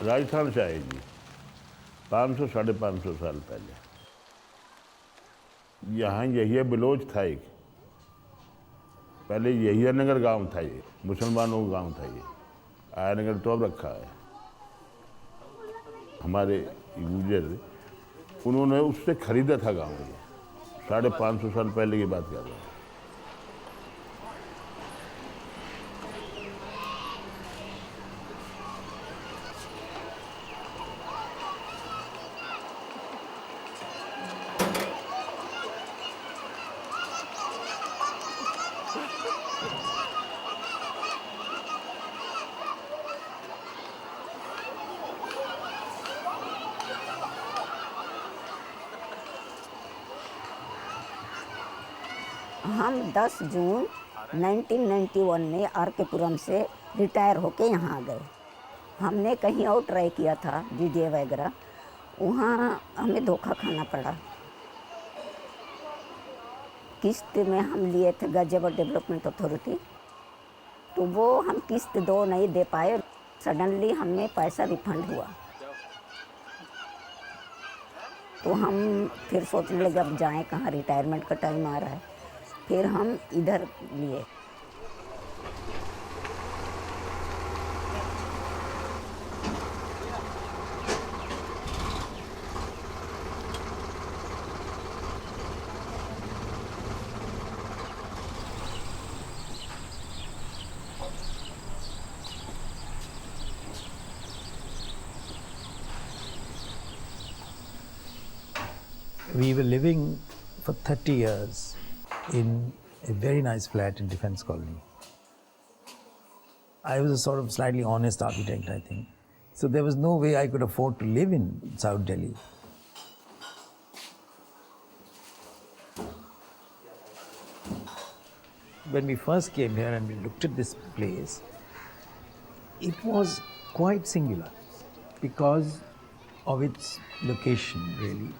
राजस्थान से आए जी, 500 साढ़े 500 साल पहले। यहाँ यहिया बिलोच था एक, पहले यहिया नगर गांव था, ये मुसलमानों का गांव था। ये आया नगर तो अब रखा है। हमारे गुजर उन्होंने उससे खरीदा था गांव, ये 550 साल पहले की बात कर रहा हूँ। हम 10 जून 1991 में आर के पुरम से रिटायर होके यहाँ आ गए। हमने कहीं और ट्राई किया था DDA वगैरह, वहाँ हमें धोखा खाना पड़ा। किस्त में हम लिए थे गाजियाबाद डेवलपमेंट अथॉरिटी, तो वो हम किस्त दो नहीं दे पाए। सडनली हमें पैसा रिफंड हुआ, तो हम फिर सोचने लगे अब जाएं कहाँ, रिटायरमेंट का टाइम आ रहा है। फिर हम इधर लिए। We were living for 30 years in a very nice flat in Defence Colony. I was a sort of slightly honest architect, I think. So there was no way I could afford to live in South Delhi. When we first came here and we looked at this place, it was quite singular because of its location, really.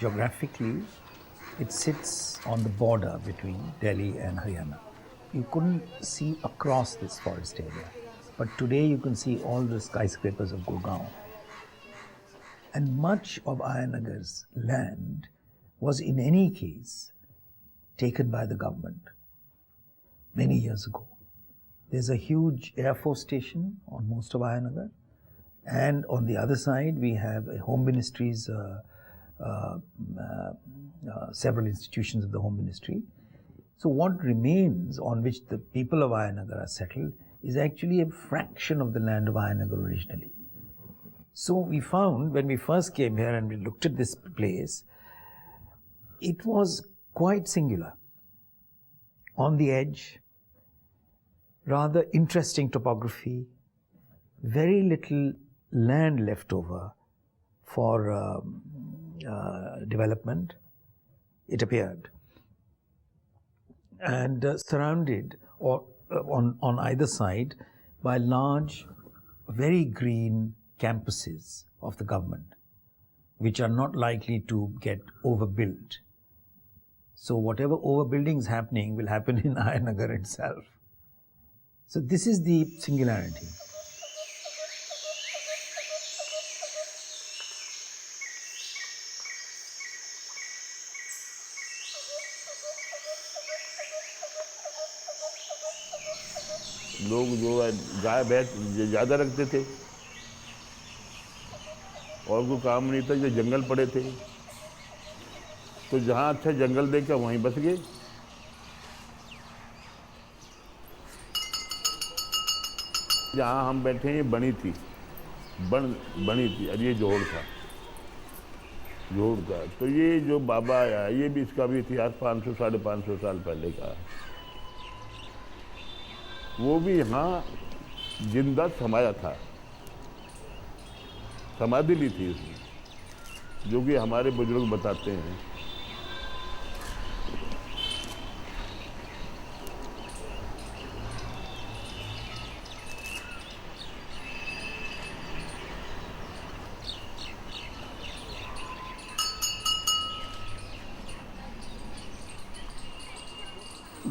Geographically, it sits on the border between Delhi and Haryana. You couldn't see across this forest area, but today you can see all the skyscrapers of Gurgaon. And much of Ayanagar's land was in any case taken by the government many years ago. There's a huge Air Force station on most of Ayanagar, and on the other side we have a Home Ministry's several institutions of the Home Ministry. So what remains on which the people of Ayanagar are settled is actually a fraction of the land of Ayanagar originally. So we found when we first came here and we looked at this place, it was quite singular. On the edge, rather interesting topography, very little land left over for development, it appeared, and surrounded or on either side by large, very green campuses of the government, which are not likely to get overbuilt. So whatever overbuilding is happening will happen in Ayanagar itself. So this is the singularity. लोग जो है गाय भैंस ज़्यादा रखते थे और कोई काम नहीं था, जो जंगल पड़े थे, तो जहाँ अच्छा जंगल देखा वहीं बस गए। जहाँ हम बैठे ये बनी थी, बनी थी, और ये जोड़ था, जोड़ का। तो ये जो बाबा आया, ये भी इसका भी इतिहास 500 साढ़े 500 साल पहले का है। वो भी यहाँ जिंदा समाया था, समाधि ली थी इसने, जो कि हमारे बुजुर्ग बताते हैं।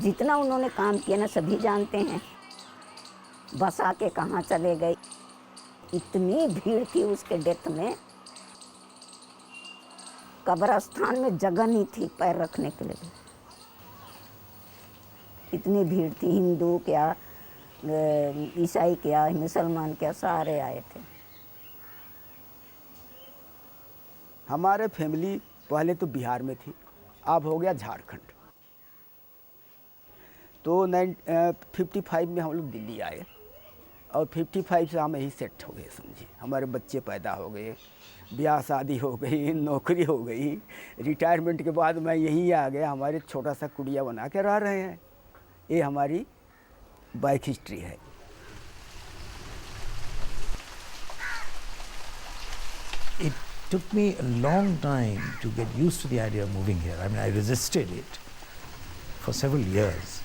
जितना उन्होंने काम किया ना सभी जानते हैं। बसा के कहाँ चले गए। इतनी भीड़ थी उसके डेथ में, कब्रस्तान में जगह नहीं थी पैर रखने के लिए। इतनी भीड़ थी, हिंदू क्या, ईसाई क्या, मुसलमान क्या, सारे आए थे। हमारे फैमिली पहले तो बिहार में थी, अब हो गया झारखंड। तो 55 में हम लोग दिल्ली आए और 55 से हम यही सेट हो गए, समझिए। हमारे बच्चे पैदा हो गए, ब्याह शादी हो गई, नौकरी हो गई। रिटायरमेंट के बाद मैं यहीं आ गया, हमारे छोटा सा कुड़िया बना के रह रहे हैं। ये हमारी बाइक हिस्ट्री है। It took me a long time to get used to the idea of moving here. I mean, I resisted it for several years.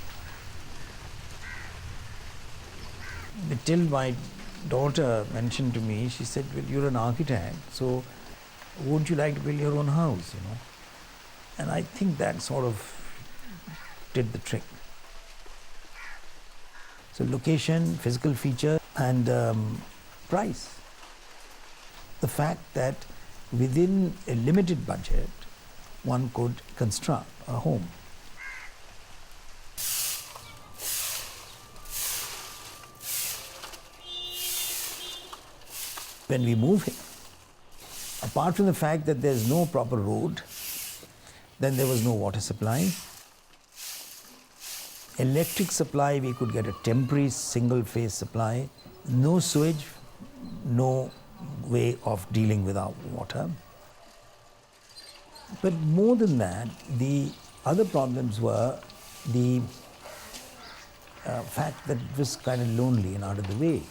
Till my daughter mentioned to me, she said, well, you're an architect, so wouldn't you like to build your own house, you know? And I think that sort of did the trick. So location, physical feature, and price. The fact that within a limited budget, one could construct a home. When we move here, apart from the fact that there's no proper road, then there was no water supply. Electric supply, we could get a temporary single phase supply. No sewage, no way of dealing with our water. But more than that, the other problems were the fact that it was kind of lonely and out of the way.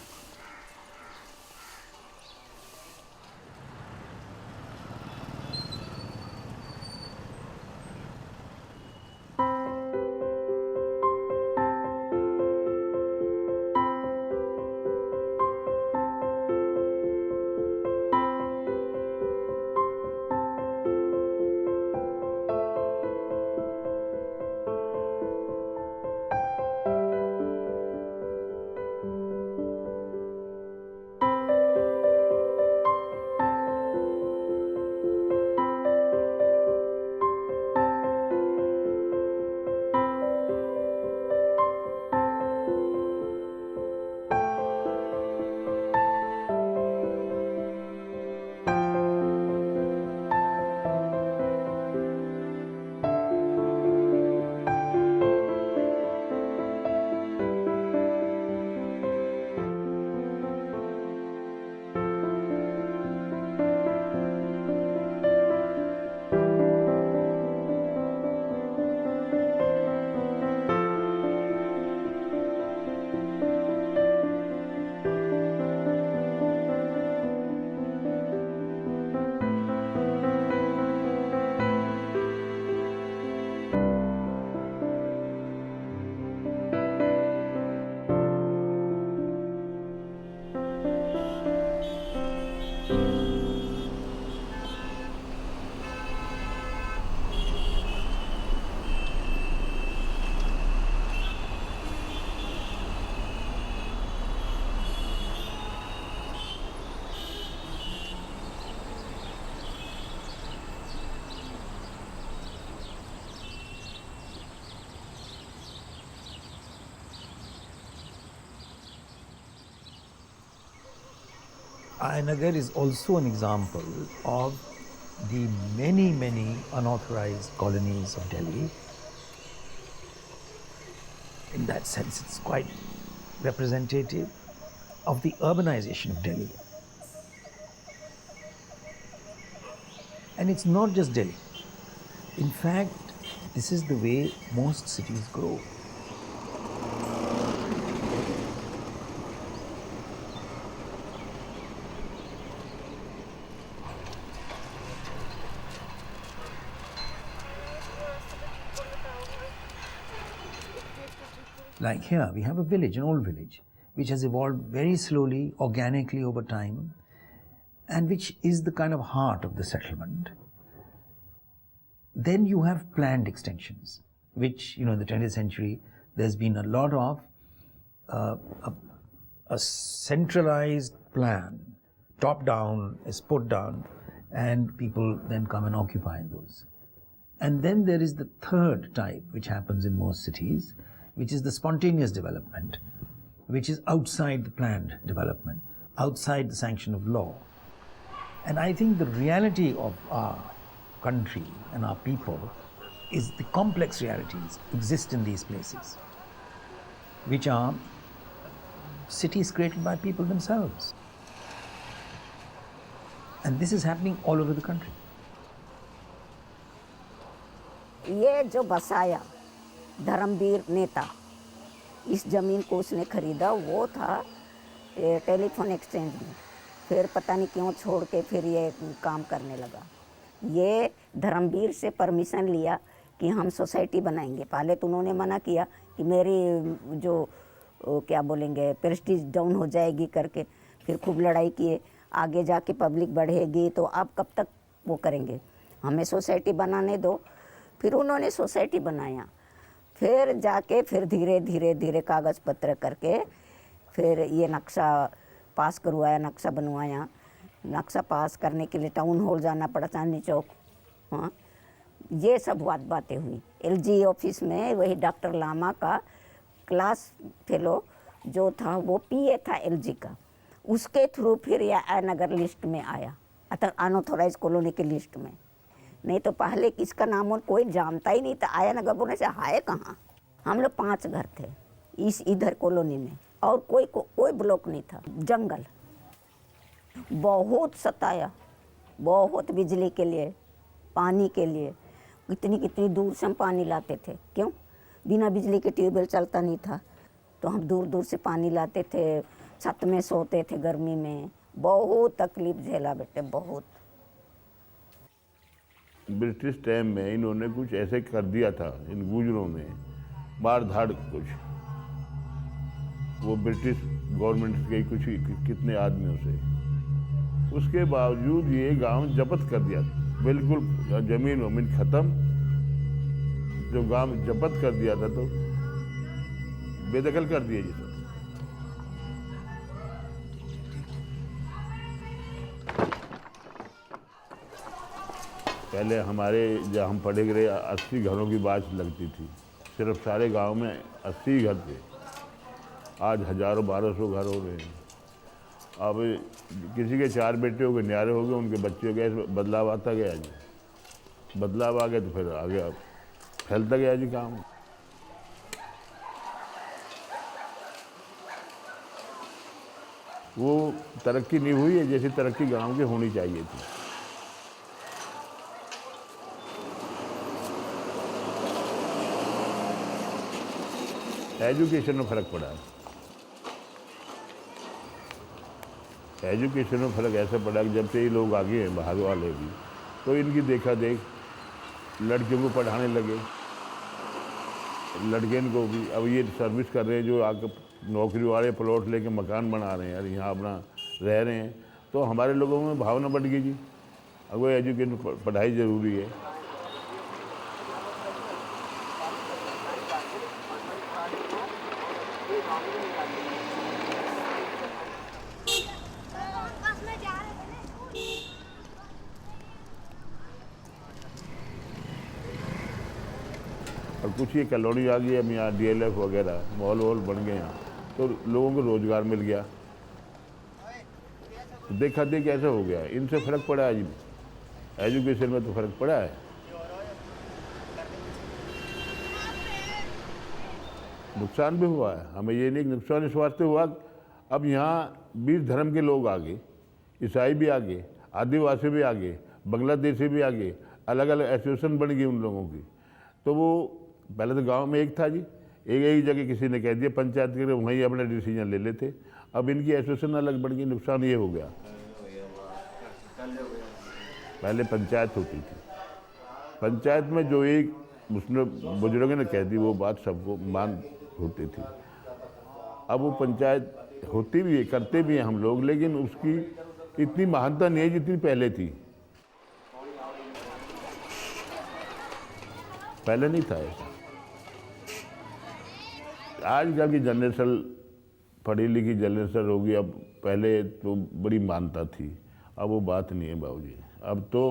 Nagar is also an example of the many, many unauthorized colonies of Delhi. In that sense, it's quite representative of the urbanization of Delhi. And it's not just Delhi. In fact, this is the way most cities grow. Like here, we have a village, an old village, which has evolved very slowly, organically over time, and which is the kind of heart of the settlement. Then you have planned extensions, which, in the 20th century, there's been a lot of a centralized plan, top down, is put down, and people then come and occupy those. And then there is the third type, which happens in most cities, which is the spontaneous development, which is outside the planned development, outside the sanction of law. And I think the reality of our country and our people is the complex realities exist in these places, which are cities created by people themselves. And this is happening all over the country. ये जो बसाया धर्मवीर नेता, इस ज़मीन को उसने खरीदा, वो था टेलीफोन एक्सचेंज में। फिर पता नहीं क्यों छोड़ के फिर ये काम करने लगा। ये धर्मवीर से परमिशन लिया कि हम सोसाइटी बनाएंगे। पहले तो उन्होंने मना किया कि मेरी जो क्या बोलेंगे प्रेस्टीज डाउन हो जाएगी करके, फिर खूब लड़ाई किए। आगे जाके पब्लिक बढ़ेगी तो आप कब तक वो करेंगे, हमें सोसाइटी बनाने दो। फिर उन्होंने सोसाइटी बनाया, फिर जाके फिर धीरे धीरे धीरे कागज़ पत्र करके फिर ये नक्शा पास करवाया, नक्शा बनवाया। नक्शा पास करने के लिए टाउन हॉल जाना पड़ा, चांदनी चौक। हाँ, ये सब बातें हुई। एलजी ऑफिस में वही डॉक्टर लामा का क्लास फेलो जो था वो पीए था एलजी का, उसके थ्रू फिर यह आयनगर लिस्ट में आया, अतः अनऑथोराइज कॉलोनी के लिस्ट में। नहीं तो पहले किसका नाम और कोई जानता ही नहीं था। आयनगर बोलने से हाय कहाँ। हम लोग 5 घर थे इस इधर कॉलोनी में, और कोई ब्लॉक नहीं था, जंगल। बहुत सताया, बहुत बिजली के लिए, पानी के लिए। कितनी दूर से हम पानी लाते थे। क्यों? बिना बिजली के ट्यूबवेल चलता नहीं था, तो हम दूर दूर से पानी लाते थे, छत में सोते थे गर्मी में। बहुत तकलीफ झेला बेटे, बहुत। ब्रिटिश टाइम में इन्होंने कुछ ऐसे कर दिया था इन गुजरों ने, मार धाड़ कुछ, वो ब्रिटिश गवर्नमेंट के कुछ कितने आदमियों से। उसके बावजूद ये गांव जब्त कर दिया, बिल्कुल जमीन वमीन खत्म। जो गांव जब्त कर दिया था तो बेदखल कर दिया जी सब। पहले हमारे जब हम पढ़े गए 80 घरों की बात लगती थी, सिर्फ सारे गांव में 80 घर थे। आज हजारों 1200 घर हो गए हैं। अब किसी के 4 बेटे हो गए, न्यारे हो गए, उनके बच्चे हो गए, बदलाव आता गया जी। बदलाव आ गया तो फिर आगे फैलता गया जी काम। वो तरक्की नहीं हुई है जैसी तरक्की गांव की होनी चाहिए थी। एजुकेशन में फ़र्क पड़ा है। एजुकेशन में फ़र्क ऐसा पड़ा कि जब से ये लोग आगे हैं बाहर वाले भी, तो इनकी देखा देख लड़कियों को पढ़ाने लगे, लड़कियों को भी। अब ये सर्विस कर रहे हैं, जो आके नौकरी वाले प्लॉट लेके मकान बना रहे हैं और यहाँ अपना रह रहे हैं, तो हमारे लोगों में भावना बढ़ गई जी। अब वो एजुकेशन पढ़ाई ज़रूरी है। और कुछ ये कॉलोनी आ गई, अब यहाँ डीएलएफ वगैरह मॉल वॉल बन गए यहाँ, तो लोगों को रोज़गार मिल गया। देखा देख ऐसा हो गया, इनसे फ़र्क पड़ा है जी। एजुकेशन में तो फ़र्क पड़ा है। नुकसान भी हुआ है हमें, ये नहीं नुकसान इस वास्ते हुआ, अब यहाँ 20 धर्म के लोग आ गए, ईसाई भी आ गए, आदिवासी भी आ गए, बांग्लादेशी भी आ गए, अलग अलग एसोसिएशन बन गई उन लोगों की। तो वो पहले तो गांव में एक था जी, एक जगह किसी ने कह दिया पंचायत के, वहीं अपना डिसीजन ले लेते। अब इनकी एसोसिएशन अलग बन गई, नुकसान ये हो गया। पहले पंचायत होती थी, पंचायत में जो एक उसने बुजुर्गों ने कह दी वो बात सबको मान होती थी। अब वो पंचायत होती भी है, करते भी हैं हम लोग, लेकिन उसकी इतनी महानता नहीं है जितनी पहले थी। पहले नहीं था ऐसा। आजकल की जनरेशन पढ़ी लिखी जनरेशन होगी, अब पहले तो बड़ी मानता थी, अब वो बात नहीं है बाबूजी। अब तो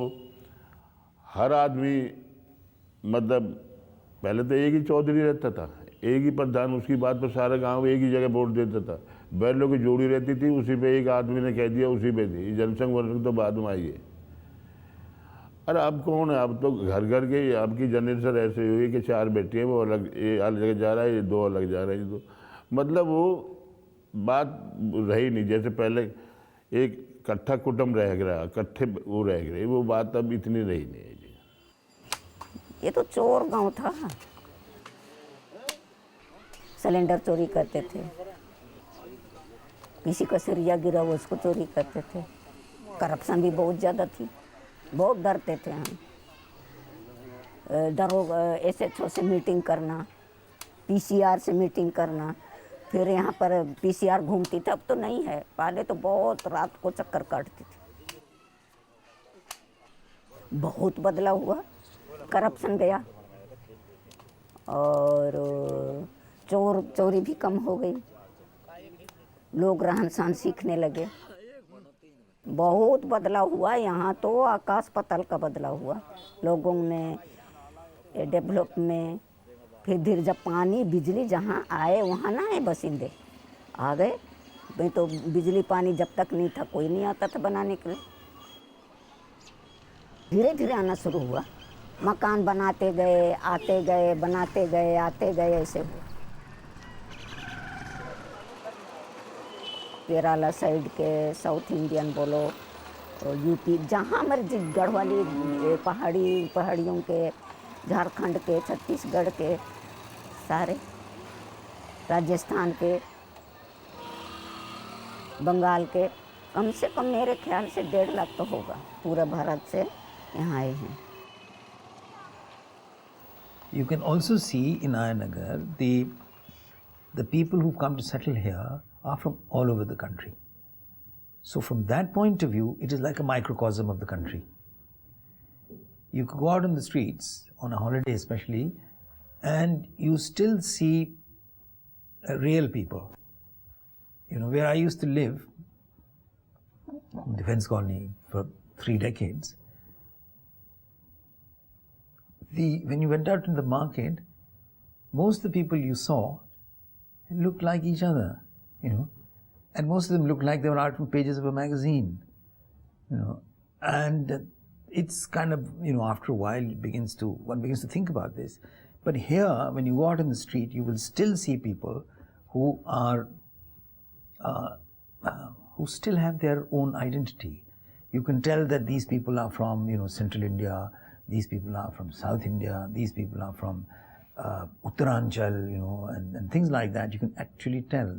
हर आदमी, मतलब पहले तो एक ही चौधरी रहता था, एक ही प्रधान, उसकी बात पर सारा गांव एक ही जगह वोट देता था, बैलों की जोड़ी रहती थी, उसी पे एक आदमी ने कह दिया उसी पे थी। जनसंघ वर्ग तो बाद में आई है। अरे अब कौन है, अब तो घर घर के, आपकी जनरेशन ऐसे हुई कि 4 बेटे हैं, वो अलग, ये अलग जगह जा रहा है, ये 2 अलग जा रहे हैं, तो मतलब वो बात रही नहीं। जैसे पहले एक इकट्ठा कुटुंब रह गया, इकट्ठे वो रह गए, वो बात अब इतनी रही नहीं है जी। ये तो चोर गांव था, सिलेंडर चोरी करते थे, किसी का सरिया गिरा वो उसको चोरी करते थे, करप्शन भी बहुत ज़्यादा थी, बहुत डरते थे हम। दरोगा SHO से मीटिंग करना, PCR से मीटिंग करना, फिर यहाँ पर PCR घूमती थी, अब तो नहीं है, पहले तो बहुत रात को चक्कर काटती थी। बहुत बदलाव हुआ, करप्शन गया और चोरी भी कम हो गई, लोग रहन सहन सीखने लगे, बहुत बदलाव हुआ यहाँ तो, आकाश पाताल का बदलाव हुआ लोगों में, डेवलप में। फिर धीरे जब पानी बिजली जहाँ आए वहाँ ना आए बसिंदे, आ गए भाई, तो बिजली पानी जब तक नहीं था कोई नहीं आता था बनाने के लिए, धीरे धीरे आना शुरू हुआ, मकान बनाते गए, आते गए, बनाते गए, आते गए, ऐसे हुआ। केरला साइड के, साउथ इंडियन बोलो, यूपी, जहाँ मर्जी, गढ़वाली, पहाड़ियों के, झारखंड के, छत्तीसगढ़ के, सारे, राजस्थान के, बंगाल के, कम से कम मेरे ख्याल से 1.5 लाख तो होगा, पूरे भारत से यहाँ आए हैं। You can also see in Ayanagar the people who've come to settle here are from all over the country. So from that point of view, it is like a microcosm of the country. You could go out on the streets on a holiday especially, and you still see real people. You know, where I used to live, Defence Colony, for 3 decades, when you went out in the market, most of the people you saw looked like each other, you know, and most of them looked like they were out from pages of a magazine, you know, and it's kind of, you know, after a while one begins to think about this. But here, when you go out in the street, you will still see people who are, who still have their own identity. You can tell that these people are from, you know, Central India, these people are from South India, these people are from Uttaranchal, you know, and things like that. You can actually tell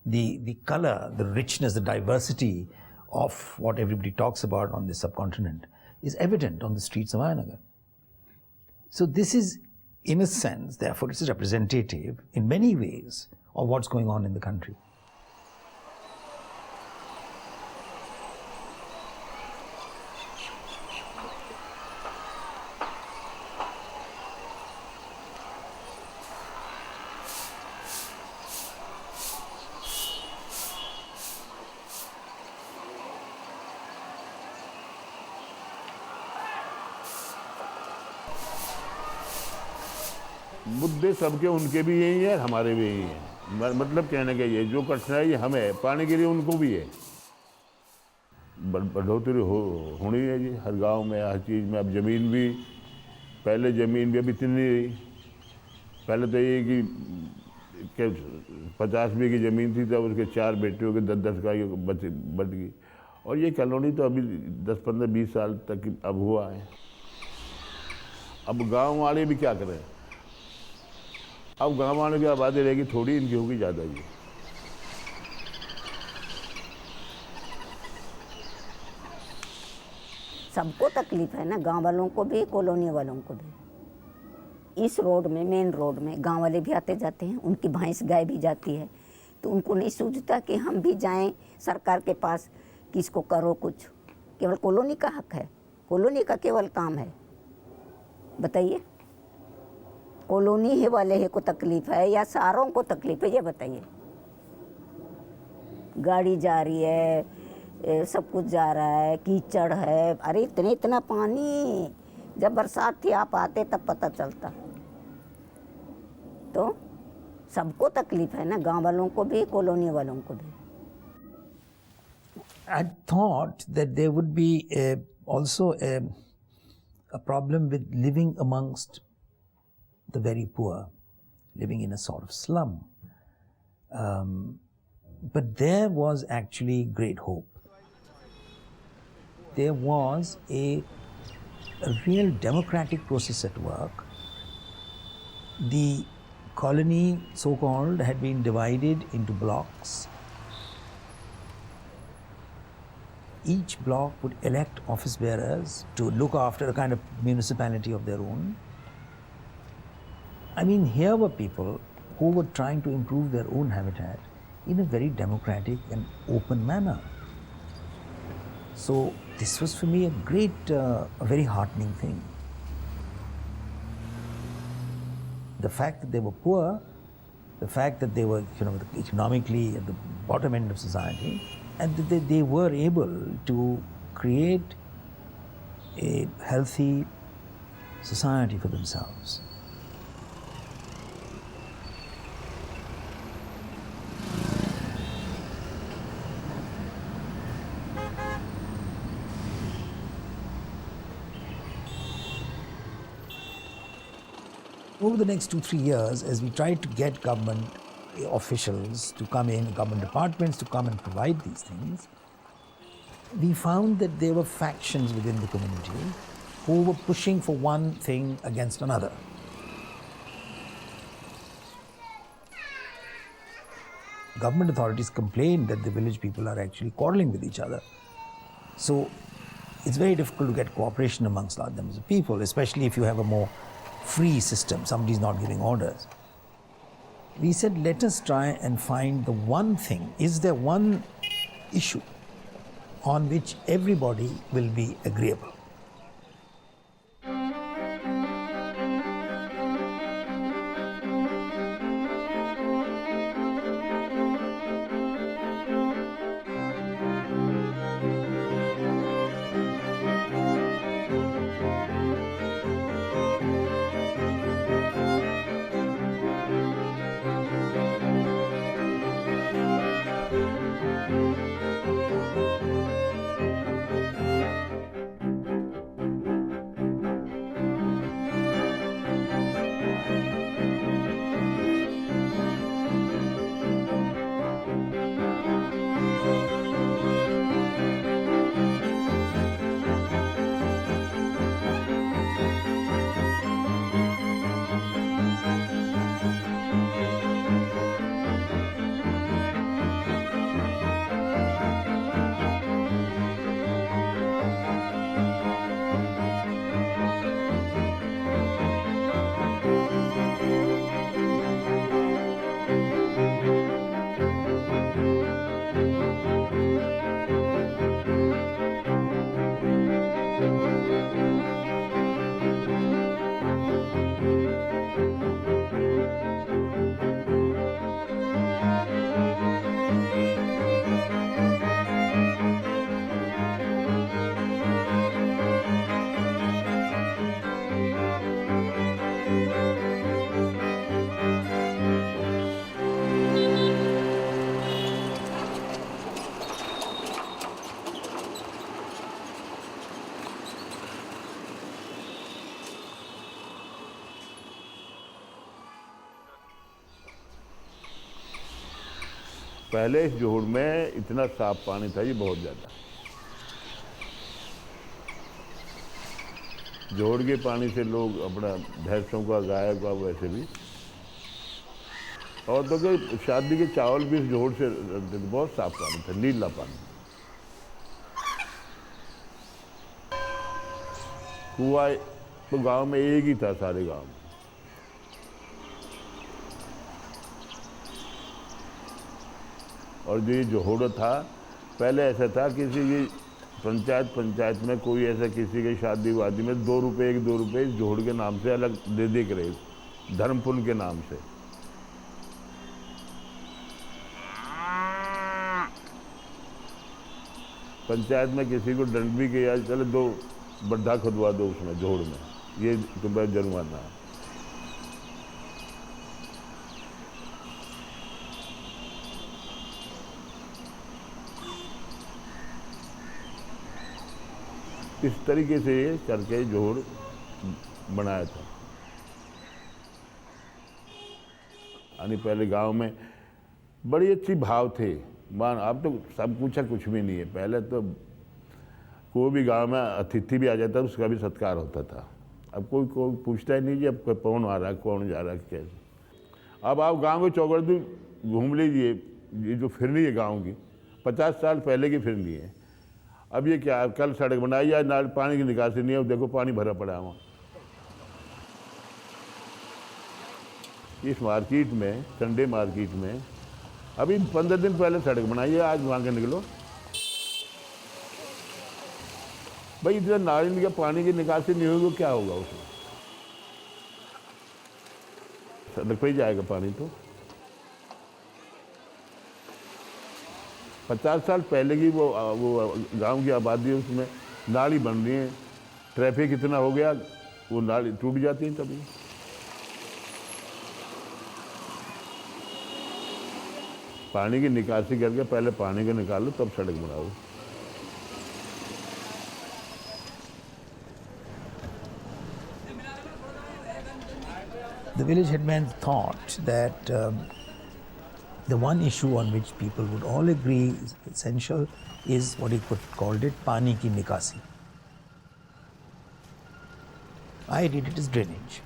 the color, the richness, the diversity of what everybody talks about on this subcontinent is evident on the streets of Ayanagar. So this is, in a sense, therefore, it's representative in many ways of what's going on in the country. मुद्दे सबके, उनके भी यही है, हमारे भी यही है। मतलब कहने का ये, जो कठिनाई हमें पाने के लिए उनको भी है। बढ़ोतरी होनी है जी हर गांव में, हर चीज़ में। अब ज़मीन भी, पहले ज़मीन भी अब इतनी नहीं रही। पहले तो ये कि 50 बीघे की ज़मीन थी, तब उसके 4 बेटियों के 10-10 का बच गई। और ये कॉलोनी तो अभी 10, 15, 20 साल तक अब हुआ है। अब गांव वाले भी क्या करें, अब गांव वालों की आबादी रहेगी थोड़ी, इनकी होगी ज़्यादा जी। सबको तकलीफ है ना, गांव वालों को भी, कॉलोनी वालों को भी। इस रोड में, मेन रोड में गांव वाले भी आते जाते हैं, उनकी भैंस गाय भी जाती है, तो उनको नहीं सूझता कि हम भी जाएं सरकार के पास कि इसको करो कुछ। केवल कॉलोनी का हक है, कॉलोनी का केवल काम है। बताइए, कॉलोनी ही वाले ही को तकलीफ है या सारों को तकलीफ है, ये बताइए। गाड़ी जा रही है, सब कुछ जा रहा है, कीचड़ है, अरे इतना पानी। जब बरसात थी आप आते तब पता चलता। तो सबको तकलीफ है ना, गांव वालों को भी, कॉलोनी वालों को भी। I thought that there would be also a problem with living amongst the very poor, living in a sort of slum. But there was actually great hope. There was a real democratic process at work. The colony, so-called, had been divided into blocks. Each block would elect office bearers to look after a kind of municipality of their own. I mean, here were people who were trying to improve their own habitat in a very democratic and open manner. So this was for me a very heartening thing. The fact that they were poor, the fact that they were, economically at the bottom end of society, and that they were able to create a healthy society for themselves. Over the next 2-3 years, as we tried to get government officials to come in, government departments to come and provide these things, we found that there were factions within the community who were pushing for one thing against another. Government authorities complained that the village people are actually quarreling with each other. So it's very difficult to get cooperation amongst large numbers of people, especially if you have a more free system, somebody's not giving orders. We said, let us try and find the one thing. Is there one issue on which everybody will be agreeable? पहले इस जोड़ में इतना साफ पानी था, ये बहुत ज़्यादा। जोड़ के पानी से लोग अपना भैंसों का, गाय का, वैसे भी, और तो कि शादी के चावल भी इस जोड़ से, बहुत साफ पानी था, नीला पानी। कुआं तो गांव में एक ही था, सारे गांव में। और जो ये जोड़ था, पहले ऐसा था, किसी की पंचायत में कोई ऐसा किसी की शादी वादी में 2 रुपये 1-2 रुपये इस जोड़ के नाम से अलग दे के रहे, धर्म पुण्य के नाम से। पंचायत में किसी को दंड भी किया, चले 2 गड्ढा खुदवा दो उसमें जोड़ में, ये तुम्हें जुर्माना है। इस तरीके से ये करके जोड़ बनाया था। यानी पहले गांव में बड़ी अच्छी भाव थे, मान अब तो सब कुछ है, कुछ भी नहीं है। पहले तो कोई भी गांव में अतिथि भी आ जाता उसका भी सत्कार होता था। अब कोई पूछता ही नहीं जी अब कौन आ रहा है, कौन जा रहा है, कैसे। अब आप गांव के चौगर्द घूम लीजिए, ये जो फिरनी है गांव की 50 साल पहले की फिरनी है। अब ये क्या, कल सड़क बनाई है, नाल पानी की निकासी नहीं है, देखो पानी भरा पड़ा है वहाँ। इस मार्केट में, संडे मार्केट में अभी 15 दिन पहले सड़क बनाई है, आज वहाँ के निकलो भाई, इधर नाली का पानी की निकासी नहीं होगी तो क्या होगा उसमें, सड़क पे ही जाएगा पानी। तो 50 साल पहले की वो गांव की आबादी है, उसमें नाली बन रही है, ट्रैफिक इतना हो गया वो नाली टूट जाती है। तभी पानी की निकासी करके पहले पानी को निकालो तब सड़क बनाओ। The village headman thought that the one issue on which people would all agree is essential is what he called it, pani ki nikasi. I read it as drainage.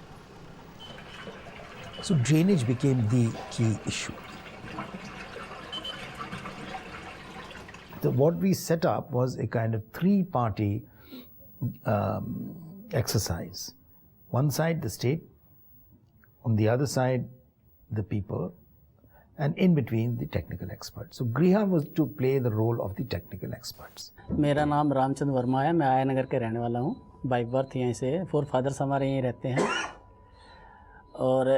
So drainage became the key issue. So what we set up was a kind of 3-party exercise. One side the state, on the other side the people, and in between the technical experts. So Griha was to play the role of the technical experts. मेरा नाम रामचंद्र वर्मा है, मैं आया नगर के रहने वाला हूँ। By birth यहीं से है, 4 फादर्स हमारे यहीं रहते हैं और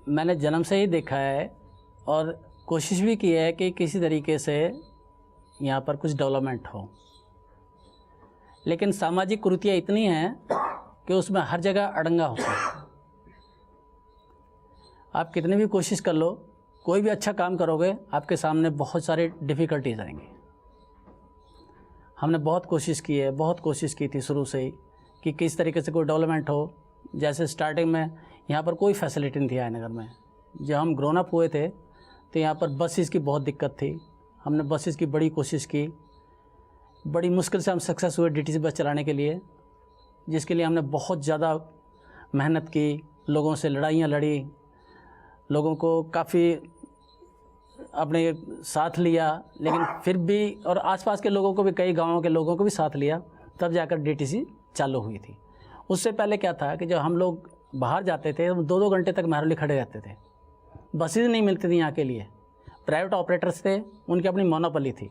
मैंने जन्म से ही देखा है और कोशिश भी की है कि किसी तरीके से यहाँ पर कुछ डेवलपमेंट हो, लेकिन सामाजिक कुरीतियाँ इतनी हैं कि उसमें हर जगह अड़ंगा होता है। आप कितनी भी कोशिश कर लो, कोई भी अच्छा काम करोगे आपके सामने बहुत सारे डिफ़िकल्टीज आएंगे। हमने बहुत कोशिश की है, बहुत कोशिश की थी शुरू से ही कि किस तरीके से कोई डेवलपमेंट हो। जैसे स्टार्टिंग में यहाँ पर कोई फैसिलिटी नहीं थी आयनगर में। जब हम ग्रोन अप हुए थे तो यहाँ पर बसेस की बहुत दिक्कत थी। हमने बसेस की बड़ी कोशिश की, बड़ी मुश्किल से हम सक्सेस हुए डीटीसी बस चलाने के लिए, जिसके लिए हमने बहुत ज़्यादा मेहनत की, लोगों से लड़ाइयाँ लड़ी, लोगों को काफ़ी अपने साथ लिया, लेकिन फिर भी और आसपास के लोगों को भी, कई गांवों के लोगों को भी साथ लिया, तब जाकर डीटीसी चालू हुई थी। उससे पहले क्या था कि जब हम लोग बाहर जाते थे 2-2 घंटे तक महरौली खड़े रहते थे, बसेज नहीं मिलती थी यहाँ के लिए। प्राइवेट ऑपरेटर्स थे, उनकी अपनी मोनोपोली थी,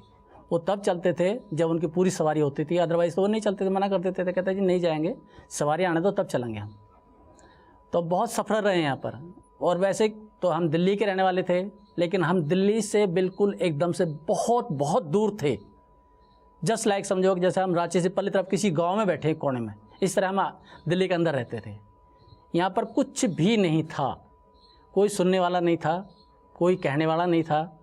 वो तब चलते थे जब उनकी पूरी सवारी होती थी, अदरवाइज़ तो वो नहीं चलते थे, मना कर देते थे, कहते जी नहीं जाएंगे, सवारी आने दो तब चलेंगे हम। तो बहुत सफ़र रहे यहाँ पर। और वैसे तो हम दिल्ली के रहने वाले थे, लेकिन हम दिल्ली से बिल्कुल एकदम से बहुत बहुत दूर थे। जस्ट लाइक समझो कि जैसे हम रांची से पल्ली तरफ किसी गांव में बैठे कोने में, इस तरह हम दिल्ली के अंदर रहते थे। यहाँ पर कुछ भी नहीं था, कोई सुनने वाला नहीं था, कोई कहने वाला नहीं था।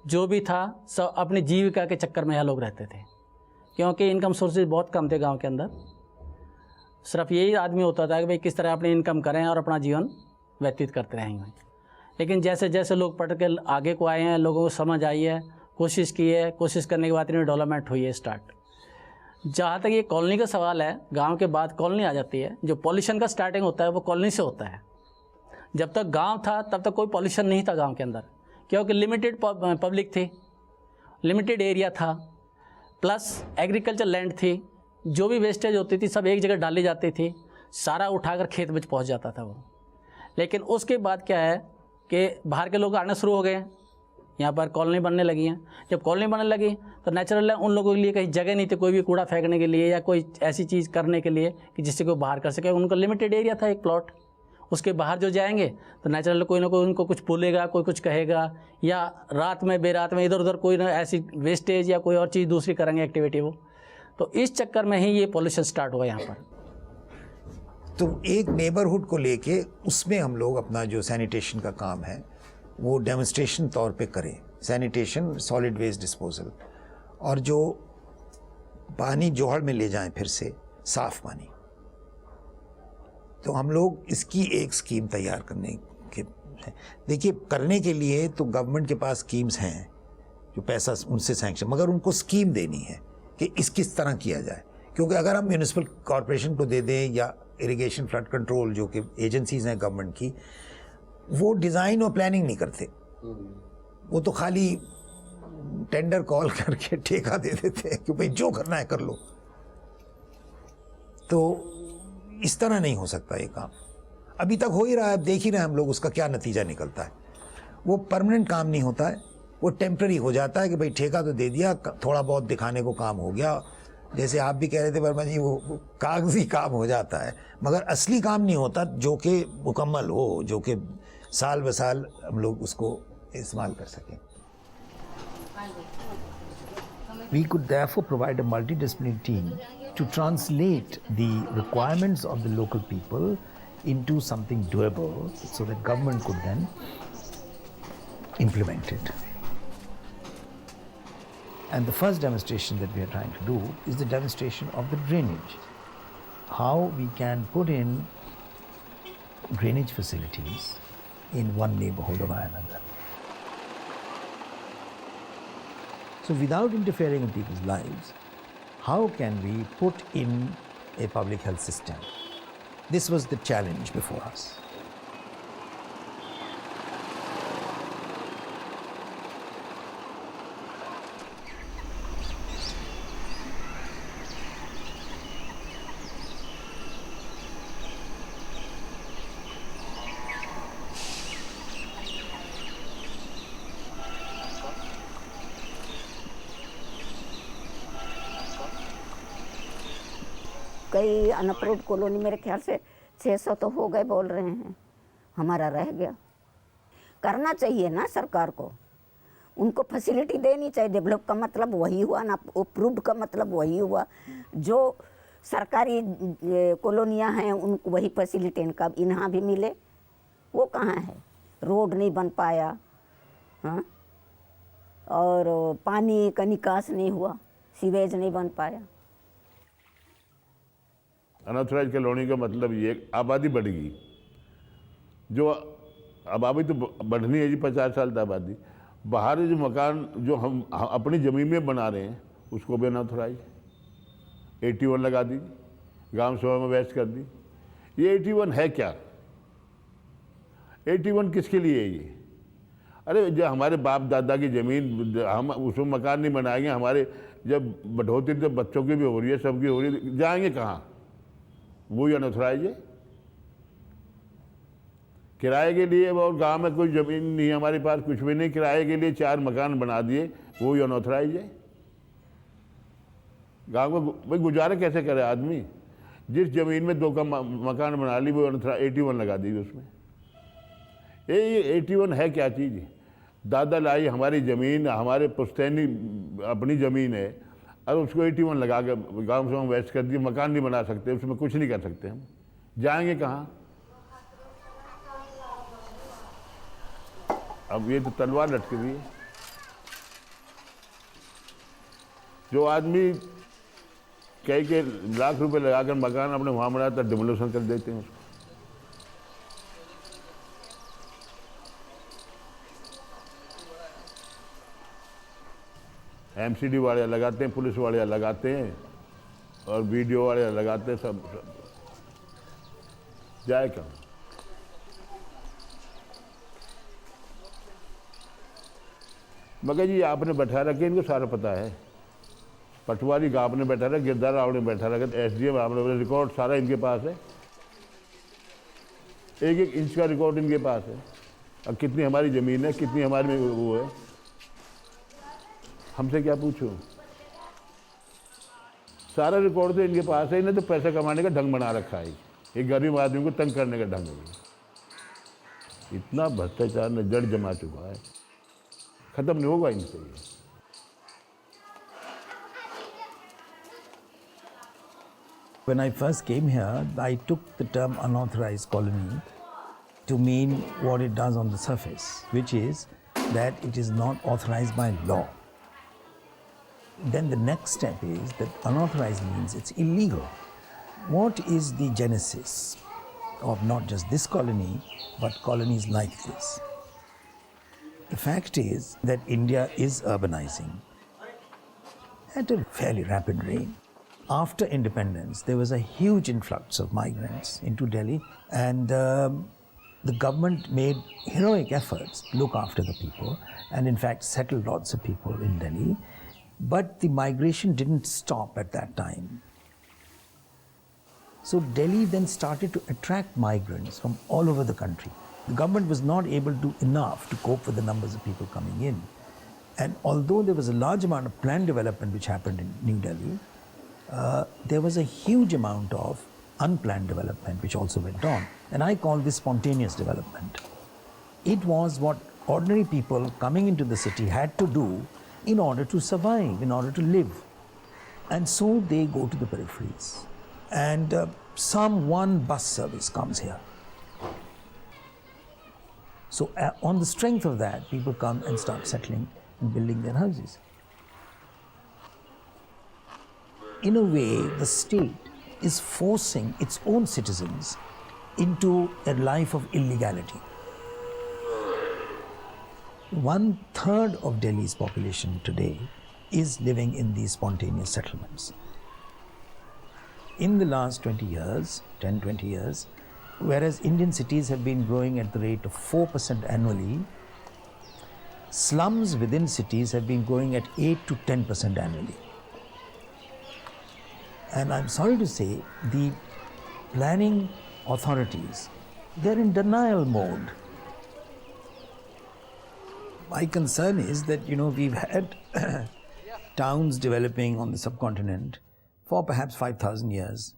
जो भी था सब अपनी जीविका के चक्कर में यहाँ लोग रहते थे, क्योंकि इनकम सोर्सेज बहुत कम थे गाँव के अंदर। सिर्फ यही आदमी होता था कि भाई किस तरह अपनी इनकम करें और अपना जीवन व्यतीत करते रहेंगे। लेकिन जैसे जैसे लोग पढ़ के आगे को आए हैं, लोगों को समझ आई है, कोशिश की है, कोशिश करने के बाद इन्हें डेवलपमेंट हुई है स्टार्ट। जहाँ तक ये कॉलोनी का सवाल है, गांव के बाद कॉलोनी आ जाती है। जो पॉल्यूशन का स्टार्टिंग होता है वो कॉलोनी से होता है। जब तक गांव था तब तक कोई पॉल्यूशन नहीं था गांव के अंदर, क्योंकि लिमिटेड पब्लिक थी, लिमिटेड एरिया था, प्लस एग्रीकल्चर लैंड थी। जो भी वेस्टेज होती थी सब एक जगह डाली जाती थी, सारा उठाकर खेत में पहुँच जाता था वो। लेकिन उसके बाद क्या है कि बाहर के लोग आना शुरू हो गए, यहाँ पर कॉलोनी बनने लगी हैं। जब कॉलोनी बनने लगी तो नेचुरल है उन लोगों के लिए कहीं जगह नहीं थी कोई भी कूड़ा फेंकने के लिए या कोई ऐसी चीज़ करने के लिए कि जिससे कोई बाहर कर सके। उनका लिमिटेड एरिया था, एक प्लॉट, उसके बाहर जो जाएंगे तो नेचुरल कोई ना कोई उनको कुछ बोलेगा, कोई कुछ कहेगा, या रात में बेरात में इधर उधर कोई ना ऐसी वेस्टेज या कोई और चीज़ दूसरी करेंगे एक्टिविटी वो। तो इस चक्कर में ही ये पॉल्यूशन स्टार्ट हुआ यहाँ पर। तो एक नेबरहुड को लेके उसमें हम लोग अपना जो सैनिटेशन का काम है वो डेमोन्स्ट्रेशन तौर पे करें, सैनिटेशन, सॉलिड वेस्ट डिस्पोजल, और जो पानी जोहड़ में ले जाएं फिर से साफ पानी। तो हम लोग इसकी एक स्कीम तैयार करने के देखिए, करने के लिए तो गवर्नमेंट के पास स्कीम्स हैं जो पैसा उनसे सैंक्शन, मगर उनको स्कीम देनी है कि इस किस तरह किया जाए। क्योंकि अगर हम म्यूनिसिपल कॉरपोरेशन को दे दें या इरिगेशन फ्लड कंट्रोल जो कि एजेंसीज हैं गवर्नमेंट की, वो डिज़ाइन और प्लानिंग नहीं करते, वो तो खाली टेंडर कॉल करके ठेका दे देते हैं कि भाई जो करना है कर लो। तो इस तरह नहीं हो सकता ये काम। अभी तक हो ही रहा है, अब देख ही रहे हैं हम लोग उसका क्या नतीजा निकलता है। वो परमानेंट काम नहीं होता है, वो टेम्प्रेरी हो जाता है कि भाई ठेका तो दे दिया, थोड़ा बहुत दिखाने को काम हो गया, जैसे आप भी कह रहे थे वर्मा जी, वो कागजी काम हो जाता है, मगर असली काम नहीं होता जो कि मुकम्मल हो, जो कि साल ब साल हम लोग उसको इस्तेमाल कर सकें। We could therefore provide a multidisciplinary team to translate the requirements of the local people into something doable so that government could then implement it. And the first demonstration that we are trying to do is the demonstration of the drainage. How we can put in drainage facilities in one neighborhood or another. So without interfering in people's lives, how can we put in a public health system? This was the challenge before us. कई unapproved colony मेरे ख्याल से 600 तो हो गए बोल रहे हैं, हमारा रह गया। करना चाहिए ना सरकार को, उनको फैसिलिटी देनी चाहिए। डेवलप का मतलब वही हुआ ना, अप्रूव्ड का मतलब वही हुआ। जो सरकारी कॉलोनियाँ हैं उनको वही फैसिलिटी इनका यहाँ भी मिले, वो कहाँ है? रोड नहीं बन पाया, हाँ, और पानी का निकास नहीं हुआ, सीवेज नहीं बन पाया। अनऑथराइज कॉलोनी का मतलब ये आबादी बढ़ गई, जो आबादी तो बढ़नी है जी, 50 साल तक आबादी। बाहर जो मकान जो हम अपनी ज़मीन में बना रहे हैं उसको भी अनऑथराइज 81 लगा दी, ग्राम सभा में बहस कर दी। ये 81 है क्या? 81 किसके लिए है ये? अरे जो हमारे बाप दादा की ज़मीन, हम उसमें मकान नहीं बनाएंगे, हमारे जब बढ़ोतरी तो बच्चों की भी हो रही है, सबकी हो रही है, जाएंगे कहाँ? वही अनऑथराइज है। किराए के लिए, और गांव में कोई ज़मीन नहीं है हमारे पास, कुछ भी नहीं, किराए के लिए 4 मकान बना दिए, वही अनऑथराइज है। गांव में भाई गुजारा कैसे करे आदमी? जिस ज़मीन में 2 का मकान बना ली वो 81 लगा दी उसमें। ये 81 है क्या चीज़? दादा लाई हमारी ज़मीन, हमारे पुश्तैनी अपनी ज़मीन है, और उसको 81 लगा के गाँव से हम वेस्ट कर दिए, मकान नहीं बना सकते, उसमें कुछ नहीं कर सकते, हम जाएंगे कहाँ? अब ये तो तलवार लटकी हुई है। जो आदमी कई के लाख रुपए लगाकर मकान अपने वहाँ बनाता, डिमोलिशन कर देते हैं उसको। एमसीडी वाले लगाते हैं, पुलिस वाले लगाते हैं, और वीडियो वाले लगाते हैं, सब जाए कहाँ? मगर जी आपने बैठा रखे, इनको सारा पता है। पटवारी का आपने बैठा रखा, गिरदार आपने बैठा रखा, SDM आपने, रिकॉर्ड सारा इनके पास है, एक इंच का रिकॉर्ड इनके पास है। अब कितनी हमारी ज़मीन है, कितनी हमारे में वो है, हमसे क्या पूछो? सारा रिकॉर्ड तो इनके पास है। इन्हें तो पैसा कमाने का ढंग बना रखा है, एक गरीब आदमी को तंग करने का ढंग है। इतना भ्रष्टाचार ने जड़ जमा चुका है, खत्म नहीं होगा इनसे ये। When I first came here, I took the term unauthorized colony to mean what it does on the surface, which is that it is not authorized by law. Then the next step is that unauthorized means it's illegal. What is the genesis of not just this colony, but colonies like this? The fact is that India is urbanizing at a fairly rapid rate. After independence, there was a huge influx of migrants into Delhi, and the government made heroic efforts to look after the people and in fact settled lots of people in Delhi. But the migration didn't stop at that time. So Delhi then started to attract migrants from all over the country. The government was not able to do enough to cope with the numbers of people coming in. And although there was a large amount of planned development which happened in New Delhi, there was a huge amount of unplanned development which also went on. And I call this spontaneous development. It was what ordinary people coming into the city had to do in order to survive, in order to live. And so they go to the peripheries. And some one bus service comes here. So on the strength of that, people come and start settling and building their houses. In a way, the state is forcing its own citizens into a life of illegality. 1/3 of Delhi's population today is living in these spontaneous settlements. In the last 20 years, whereas Indian cities have been growing at the rate of 4% annually, slums within cities have been growing at 8 to 10% annually. And I'm sorry to say, the planning authorities, they're in denial mode. My concern is that, we've had towns developing on the subcontinent for perhaps 5,000 years.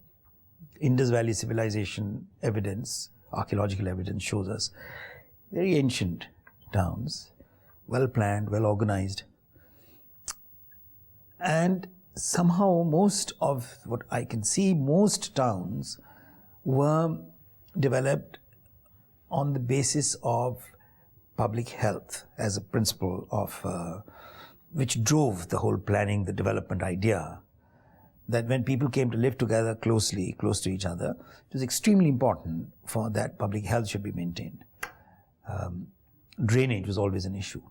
Indus Valley civilization evidence, archaeological evidence shows us very ancient towns, well planned, well organized. And somehow most of what I can see, most towns were developed on the basis of public health as a principle of which drove the whole planning, the development idea, that when people came to live together close to each other, it was extremely important for that public health should be maintained. Drainage was always an issue.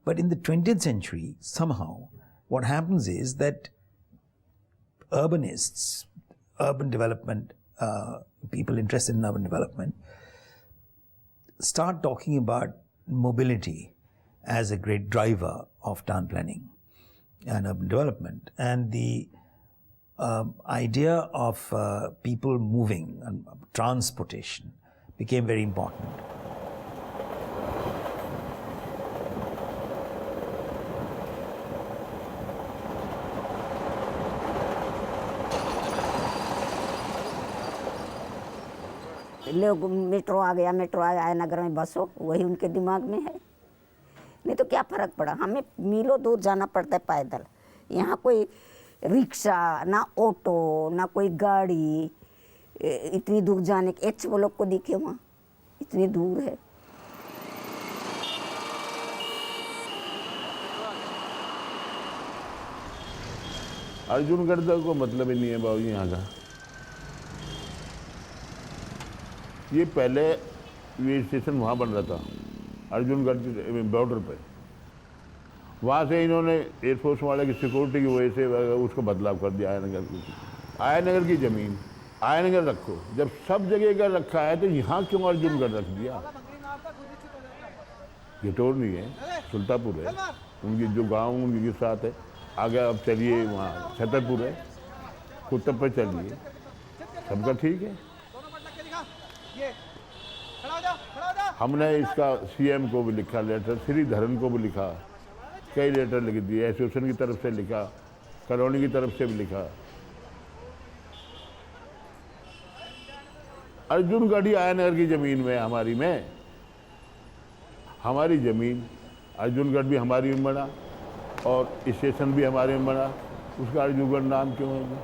But in the 20th century, somehow, what happens is that urbanists, urban development, people interested in urban development, start talking about mobility as a great driver of town planning and urban development. And the idea of people moving and transportation became very important. लोग metro आ गया नगर में बस हो, वही उनके दिमाग में है। नहीं तो क्या फ़र्क पड़ा, हमें मीलों दूर जाना पड़ता है पैदल। यहाँ कोई रिक्शा, ना ऑटो, ना कोई गाड़ी, इतनी दूर जाने के एच वो लोग को दिखे वहाँ, इतनी दूर है। अर्जुनगढ़ को मतलब ही नहीं है बाबू यहाँ का। ये पहले ये स्टेशन वहाँ बन रहा था, अर्जुनगढ़ के बॉर्डर पे। वहाँ से इन्होंने एयरफोर्स वाले की सिक्योरिटी की वजह से उसको बदलाव कर दिया आयनगर की ज़मीन। आयनगर रखो, जब सब जगह का रखा है तो यहाँ क्यों अर्जुनगढ़ रख दिया? ये टोर नहीं है, सुल्तापुर है, उनकी जो गांव उनके साथ है। आगे अब चलिए वहाँ छतरपुर है, कुतुब पर चलिए, सबका ठीक है। हमने इसका सीएम को भी लिखा लेटर, श्रीधरन को भी लिखा, कई लेटर लिख दिए, एसोसिएशन की तरफ से लिखा, कॉलोनी की तरफ से भी लिखा। अर्जुनगढ़ आयनगर की ज़मीन में हमारी में हमारी ज़मीन, अर्जुनगढ़ भी हमारी में बना और स्टेशन भी हमारे में बना, उसका अर्जुनगढ़ नाम क्यों है जी?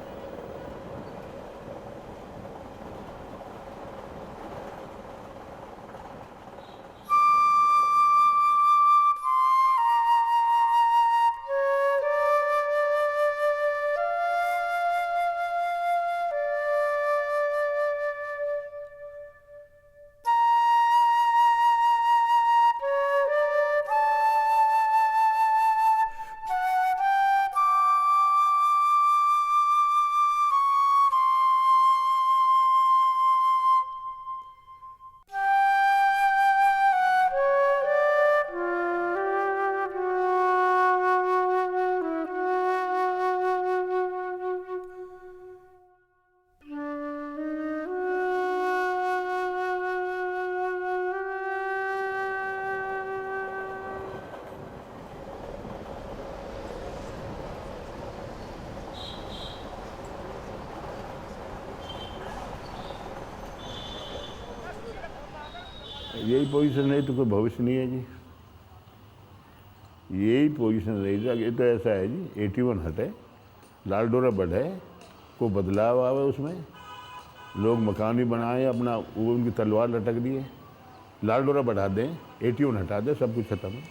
यही पोजीशन नहीं तो कोई भविष्य नहीं है जी। यही पोजीशन रहेगा। ये तो ऐसा है जी, 81 हटे, लाल डोरा बढ़े, कोई बदलाव आवे उसमें, लोग मकान भी बनाए अपना, वो उनकी तलवार लटक दिए, लाल डोरा बढ़ा दें, 81 हटा दें, सब कुछ खत्म है।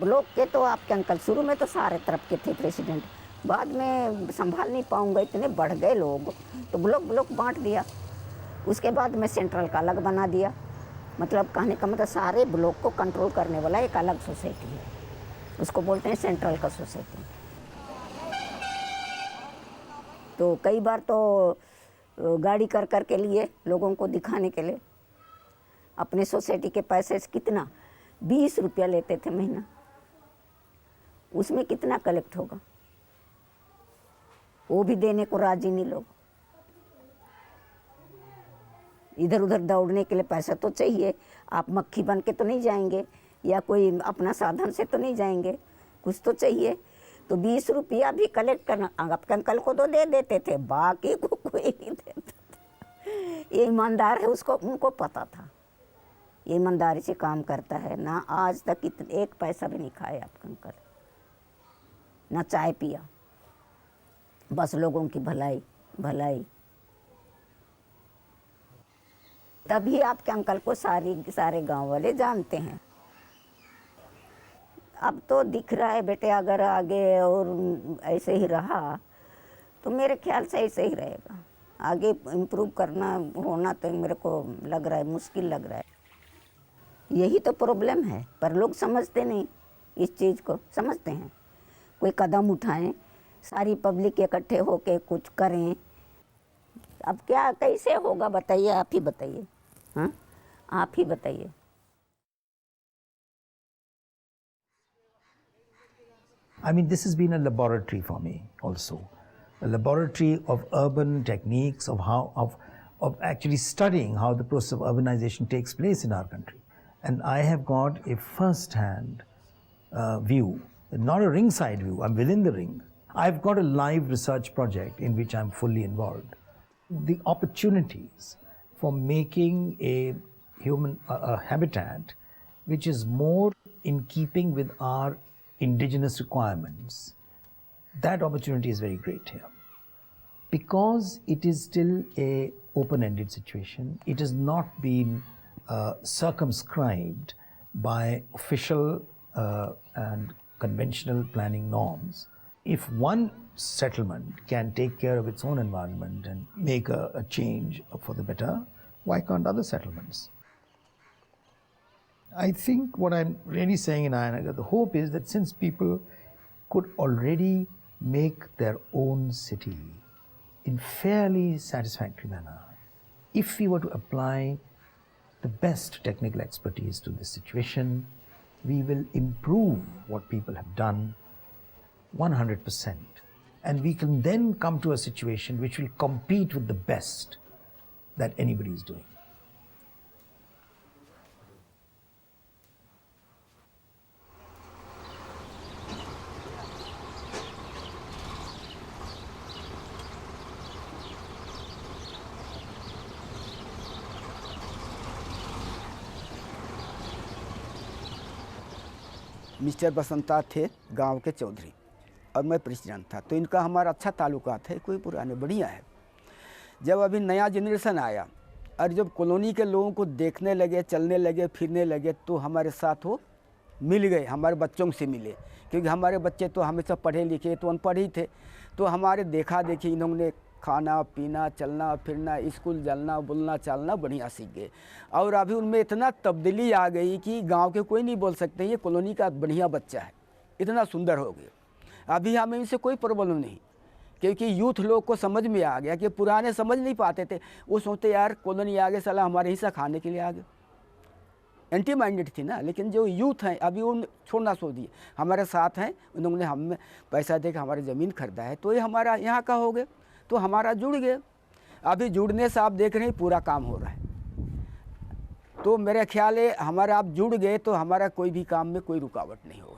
ब्लॉक के तो आपके अंकल शुरू में तो सारे तरफ के थे प्रेसिडेंट, बाद में संभाल नहीं पाऊंगा, इतने बढ़ गए लोग तो ब्लॉक बांट दिया। उसके बाद में सेंट्रल का अलग बना दिया। मतलब कहने का मतलब सारे ब्लॉक को कंट्रोल करने वाला एक अलग सोसाइटी है, उसको बोलते हैं सेंट्रल का सोसाइटी। तो कई बार तो गाड़ी कर के लिए लोगों को दिखाने के लिए अपने सोसाइटी के पैसे से कितना 20 रुपया लेते थे महीना, उसमें कितना कलेक्ट होगा, वो भी देने को राजी नहीं लोग। इधर उधर दौड़ने के लिए पैसा तो चाहिए, आप मक्खी बन के तो नहीं जाएंगे या कोई अपना साधन से तो नहीं जाएंगे, कुछ तो चाहिए। तो 20 रुपया भी कलेक्ट करना, आपके अंकल को तो दे देते थे, बाकी को कोई नहीं देता था। ये ईमानदार है, उसको उनको पता था ये ईमानदारी से काम करता है ना। आज तक एक पैसा भी नहीं खाए आपका अंकल, ना चाय पिया, बस लोगों की भलाई भलाई। तभी आपके अंकल को सारे गांव वाले जानते हैं। अब तो दिख रहा है बेटे, अगर आगे और ऐसे ही रहा तो मेरे ख्याल से ऐसे ही रहेगा। आगे इम्प्रूव करना होना तो मेरे को लग रहा है मुश्किल लग रहा है। यही तो प्रॉब्लम है, पर लोग समझते नहीं इस चीज़ को। समझते हैं कोई कदम उठाएं, सारी पब्लिक इकट्ठे होके कुछ करें। अब क्या कैसे होगा बताइए, आप ही बताइए। हाँ, आप ही बताइए। I mean, this has been a laboratory for me also, a laboratory of urban techniques, of how of actually studying how the process of urbanization takes place in our country. And I have got a first-hand view, not a ringside view, I'm within the ring. I've got a live research project in which I'm fully involved. The opportunities for making a habitat which is more in keeping with our indigenous requirements, that opportunity is very great here. Because it is still a open-ended situation, it has not been circumscribed by official and conventional planning norms. If one settlement can take care of its own environment and make a change for the better, why can't other settlements? I think what I'm really saying in Ayanagar, the hope is that since people could already make their own city in fairly satisfactory manner, if we were to apply the best technical expertise to this situation, we will improve what people have done 100%. And we can then come to a situation which will compete with the best that anybody is doing. Mister Basanta थे गांव के चौधरी और मैं president था, तो इनका हमारा अच्छा ताल्लुकात है, कोई पुराने बढ़िया है। जब अभी नया जनरेशन आया और जब कॉलोनी के लोगों को देखने लगे, चलने लगे, फिरने लगे, तो हमारे साथ वो मिल गए, हमारे बच्चों से मिले, क्योंकि हमारे बच्चे तो हमेशा पढ़े लिखे तो अनपढ़ ही थे। तो हमारे देखा देखी इन्होंने खाना पीना, चलना फिरना, स्कूल जाना, बोलना चालना बढ़िया सीख गए। और अभी उनमें इतना तब्दीली आ गई कि गांव के कोई नहीं बोल सकते ये कॉलोनी का बढ़िया बच्चा है, इतना सुंदर हो गया। अभी हमें इनसे कोई प्रॉब्लम नहीं, क्योंकि यूथ लोग को समझ में आ गया कि पुराने समझ नहीं पाते थे, वो सोचते यार कॉलोनी आ गए, साला हमारे हिस्सा खाने के लिए आ गए, एंटी माइंडेड थी ना। लेकिन जो यूथ हैं अभी उन छोड़ना छोड़ दिए, हमारे साथ हैं, उन्होंने हमें पैसा दे के हमारी ज़मीन खरीदा है, तो ये हमारा यहाँ का हो गए, तो हमारा जुड़ गए। अभी जुड़ने से आप देख रहे हैं पूरा काम हो रहा है। तो मेरा ख्याल है हमारा आप जुड़ गए तो हमारा कोई भी काम में कोई रुकावट नहीं होगा।